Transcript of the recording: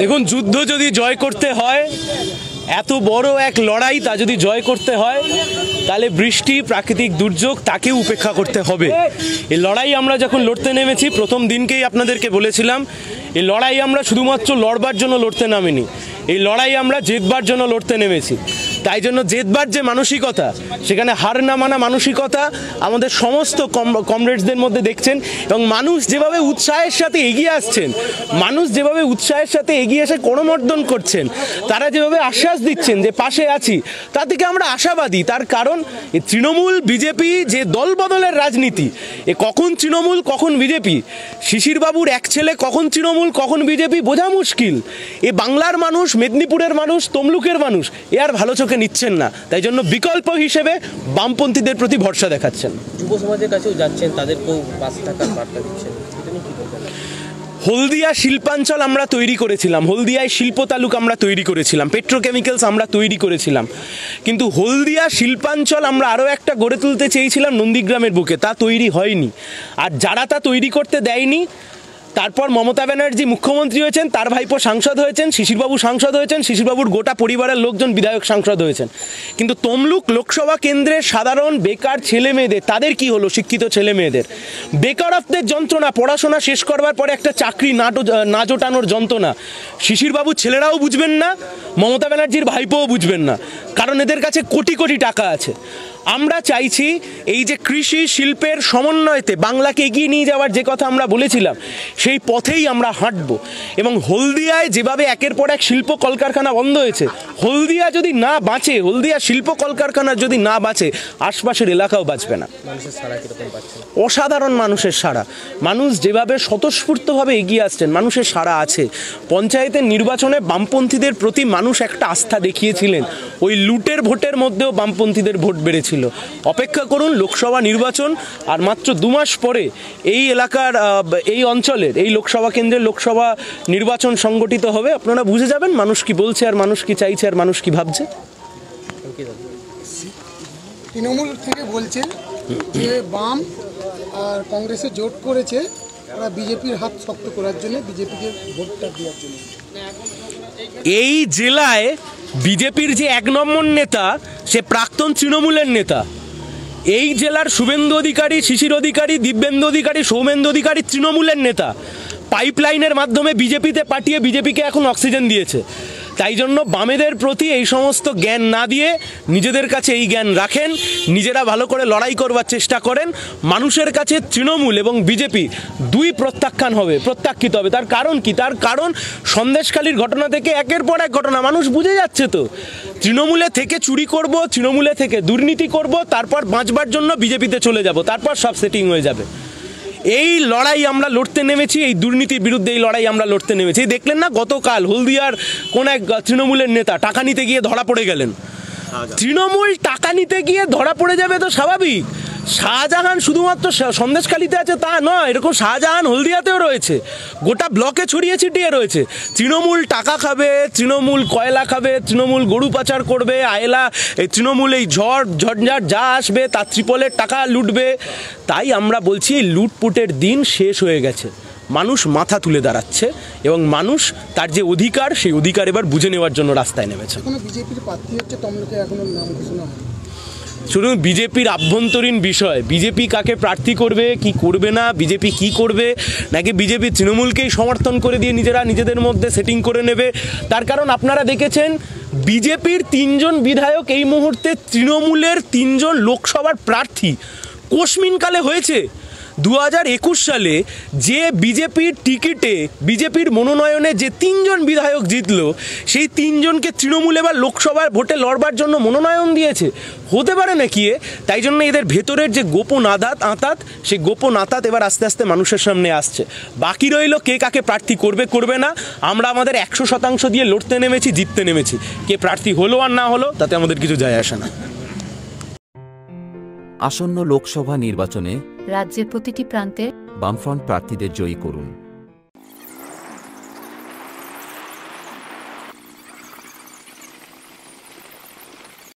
দেখুন, যুদ্ধ যদি জয় করতে হয়, এত বড় এক লড়াই তা যদি জয় করতে হয়, তাহলে বৃষ্টি, প্রাকৃতিক দুর্যোগ তাকেও উপেক্ষা করতে হবে। এই লড়াই আমরা যখন লড়তে নেমেছি, প্রথম দিনকেই আপনাদেরকে বলেছিলাম, এই লড়াই আমরা শুধুমাত্র লড়বার জন্য লড়তে নামিনি, এই লড়াই আমরা জেতবার জন্য লড়তে নেমেছি। তাই জন্য জেতবার যে মানসিকতা, সেখানে হার না মানা মানসিকতা আমাদের সমস্ত কমরেডসদের মধ্যে দেখছেন। এবং মানুষ যেভাবে উৎসাহের সাথে এগিয়ে আসছেন, মানুষ যেভাবে উৎসাহের সাথে এগিয়ে এসে করমর্দন করছেন, তারা যেভাবে আশ্বাস দিচ্ছেন যে পাশে আছি, তা থেকে আমরা আশাবাদী। তার কারণ এই তৃণমূল বিজেপি যে দল বদলের রাজনীতি, এ কখন তৃণমূল কখন বিজেপি, শিশিরবাবুর এক ছেলে কখন তৃণমূল কখন বিজেপি বোঝা মুশকিল। এ বাংলার মানুষ, মেদিনীপুরের মানুষ, তমলুকের মানুষ এ আর ভালো চোখে নিচ্ছেন না। তাই জন্য বিকল্প হিসেবে বামপন্থীদের প্রতি ভরসা দেখাচ্ছেন। যুব সমাজের কাছেও যাচ্ছেন, তাদেরকেও পাশে থাকার বার্তা দিচ্ছেন। হলদিয়া শিল্পাঞ্চল আমরা তৈরি করেছিলাম, হলদিয়ায় শিল্প তালুক আমরা তৈরি করেছিলাম, পেট্রোকেমিক্যালস আমরা তৈরি করেছিলাম, কিন্তু হলদিয়া শিল্পাঞ্চল আমরা আরও একটা গড়ে তুলতে চেয়েছিলাম নন্দীগ্রামের বুকে, তা তৈরি হয়নি। আর যারা তা তৈরি করতে দেয়নি, তারপর মমতা ব্যানার্জি মুখ্যমন্ত্রী হয়েছেন, তার ভাইপো সাংসদ হয়েছেন, শিশিরবাবু সাংসদ হয়েছেন, শিশিরবাবুর গোটা পরিবারের লোকজন বিধায়ক সাংসদ হয়েছেন। কিন্তু তমলুক লোকসভা কেন্দ্রের সাধারণ বেকার ছেলে মেয়েদের, তাদের কি হলো? শিক্ষিত ছেলে মেয়েদের বেকারত্বের যন্ত্রণা, পড়াশোনা শেষ করবার পরে একটা চাকরি না জোটানোর যন্ত্রণা শিশিরবাবুর ছেলেরাও বুঝবেন না, মমতা ব্যানার্জির ভাইপোও বুঝবেন না, কারণ এদের কাছে কোটি কোটি টাকা আছে। আমরা চাইছি এই যে কৃষি শিল্পের সমন্বয়তে বাংলাকে এগিয়ে নিয়ে যাওয়ার যে কথা আমরা বলেছিলাম, সেই পথেই আমরা হাঁটব। এবং হলদিয়ায় যেভাবে একের পর এক শিল্প কলকারখানা বন্ধ হয়েছে, হলদিয়া যদি না বাঁচে, হলদিয়া শিল্প কলকারখানা যদি না বাঁচে, আশপাশের এলাকাও বাঁচবে না। অসাধারণ মানুষের সাড়া, মানুষ যেভাবে স্বতঃস্ফূর্তভাবে এগিয়ে আসছেন, মানুষের সাড়া আছে। পঞ্চায়েতের নির্বাচনে বামপন্থীদের প্রতি মানুষ একটা আস্থা দেখিয়েছিলেন, ওই লুটের ভোটের মধ্যেও বামপন্থীদের ভোট বেড়েছিল। অপেক্ষা করুন লোকসভা নির্বাচন, আর মাত্র 2 মাস পরে এই এলাকার, এই অঞ্চলের, এই লোকসভা কেন্দ্রের লোকসভা নির্বাচন সংগঠিত হবে। আপনারা বুঝে যাবেন মানুষ কি বলছে, আর মানুষ কি চাইছে, আর মানুষ কি ভাবছে। তৃণমূল থেকে বলছে যে বাম আর কংগ্রেসে জোট করেছে ওরা বিজেপির হাত শক্ত করার জন্য, বিজেপিকে ভোটটা দেওয়ার জন্য। এই জেলায় বিজেপির যে 1 নম্বর নেতা, সে প্রাক্তন তৃণমূলের নেতা। এই জেলার শুভেন্দু অধিকারী, শিশির অধিকারী, দিব্যেন্দু অধিকারী, সৌমেন্দু অধিকারী তৃণমূলের নেতা। পাইপলাইনের মাধ্যমে বিজেপিতে পাঠিয়ে বিজেপিকে এখন অক্সিজেন দিয়েছে। তাই জন্য বামেদের প্রতি এই সমস্ত জ্ঞান না দিয়ে নিজেদের কাছে এই জ্ঞান রাখেন, নিজেরা ভালো করে লড়াই করবার চেষ্টা করেন। মানুষের কাছে তৃণমূল এবং বিজেপি দুই প্রত্যাখ্যিত হবে। তার কারণ কি? তার কারণ সন্দেশখালির ঘটনা থেকে একের পর এক ঘটনা মানুষ বুঝে যাচ্ছে তো। তৃণমূলে থেকে চুরি করব, তৃণমূলে থেকে দুর্নীতি করব, তারপর বাঁচবার জন্য বিজেপিতে চলে যাব, তারপর সব সেটিং হয়ে যাবে। এই লড়াই আমরা লড়তে নেমেছি, এই দুর্নীতির বিরুদ্ধে এই লড়াই আমরা লড়তে নেমেছি। দেখলেন না গতকাল হলদিয়ার কোন এক তৃণমূলের নেতা টাকা নিতে গিয়ে ধরা পড়ে গেলেন। তৃণমূল টাকা নিতে গিয়ে ধরা পড়ে যাবে তো স্বাভাবিক। শাহজাহান শুধুমাত্র সন্দেশখালিতে আছে তা নয়, এরকম শাহজাহান হলদিয়াতেও রয়েছে, গোটা ব্লকে ছড়িয়ে ছিটিয়ে রয়েছে। তৃণমূল টাকা খাবে, তৃণমূল কয়লা খাবে, তৃণমূল গরু পাচার করবে, আয়লা এই তৃণমূল এই ঝঞ্ঝাট যা আসবে তার ত্রিপলের টাকা লুটবে। তাই আমরা বলছি লুটপুটের দিন শেষ হয়ে গেছে, মানুষ মাথা তুলে দাঁড়াচ্ছে এবং মানুষ তার যে অধিকার, সেই অধিকার এবার বুঝে নেওয়ার জন্য রাস্তায় নেমেছে। বিজেপির প্রার্থী হচ্ছে তমলুকে, এখনো নাম ঘোষণা হয়নি। শুনুন, বিজেপির আভ্যন্তরীণ বিষয়, বিজেপি কাকে প্রার্থী করবে কি করবে না, বিজেপি কি করবে, নাকি বিজেপি তৃণমূলকেই সমর্থন করে দিয়ে নিজেরা নিজেদের মধ্যে সেটিং করে নেবে। তার কারণ আপনারা দেখেছেন বিজেপির 3 জন বিধায়ক এই মুহূর্তে তৃণমূলের 3 জন লোকসভার প্রার্থী কোশমিনকালে হয়েছে। 2021 সালে যে বিজেপির টিকিটে, বিজেপির মনোনয়নে যে 3 জন বিধায়ক জিতলো, সেই 3 জনকে তৃণমূল এবার লোকসভার ভোটে লড়বার জন্য মনোনয়ন দিয়েছে। হতে পারে নাকি? তাই জন্য এদের ভেতরের যে গোপন আঁতাত, সেই গোপন আঁতাত এবার আস্তে আস্তে মানুষের সামনে আসছে। বাকি রইল কে কাকে প্রার্থী করবে না। আমরা আমাদের 100% দিয়ে লড়তে নেমেছি, জিততে নেমেছি। কে প্রার্থী হলো আর না হলো তাতে আমাদের কিছু যায় আসে না। আসন্ন লোকসভা নির্বাচনে রাজ্যের প্রতিটি প্রান্তে বামফ্রন্ট প্রার্থীদের জয়ী করুন।